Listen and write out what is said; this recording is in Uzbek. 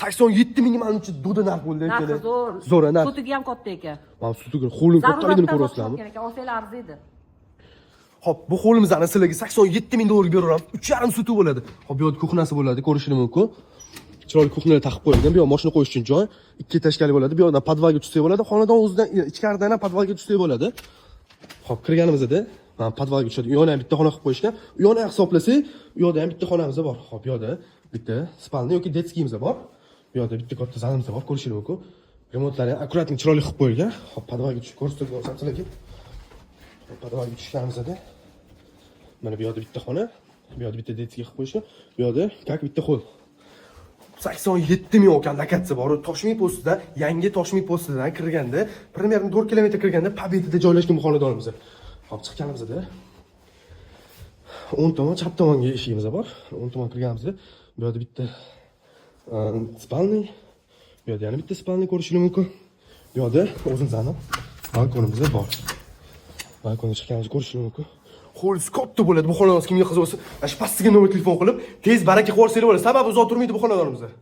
87 ming manimcha do'da narx bo'ldi Narxi ekan. zo'r. Zo'r, narx. Sutiga ham katta ekan. Mana sutiga qo'lim kattaligini ko'rasizlarmi? Olsanglar arziydi. Hop, bu qo'limizni sizlarga 87 ming dollarga beraveramiz. 3,5 suti bo'ladi. Hop, bu yerda kuxnasi bo'ladi, ko'rishingiz mumkin. Chiroyli kuxnalar taqib qo'yilgan. Bu yoq mashina qo'yish uchun joy. 2 tashkali bo'ladi. Bu yoqdan podvalga tushsak bo'ladi. Xonadon o'zidan ichkaridan ham podvalga tushsak bo'ladi. Hop, kirganimizda mana podvalga tushadi. U yoqda ham bitta xona qilib qo'yishgan. U yoqni hisoblasak, u yoqda ham bitta xonamiz bor. Hop, bu yoqda bitta spalni yoki detskiyimiz bor. Bu yoqda bitta katta zalimiz bor, ko'rishingiz mumkin. Remontlari akkuratni chiroyli qilib qo'yilgan. Hop, podvalga tushib ko'rsatib o'tsam sizlarga. Podvalga tushganimizda mana bu yoqda bitta xona, bu yoqda bitta detskiy qilib qo'yishgan. Bu yoqda как bitta xo'l. 87 ming ekan lokatsiya bor. Toshmi postida, yangi Toshmi postidan kirganda, примерно 4 kilometr kirganda Pobedada joylashgan bu xonadonimiz. Hop, chiqqanimizda o'ng tomon, chap tomonga eshigimiz bor. O'ng tomon kirganimizda bu yerda bitta spalni, bu yerda yana bitta spalni ko'rishingiz mumkin. Bu yerda o'zimizning balkonimiz bor. Balkonga chiqqanimizni ko'rishingiz mumkin. Xo'lis katta bo'ladi bu xonadon, kimga qiziq bo'lsa, shu pastiga nomer telefon qilib, tez baraka qilib olsanglar bo'ladi. Sababi uzoq turmaydi bu xonadonimizda.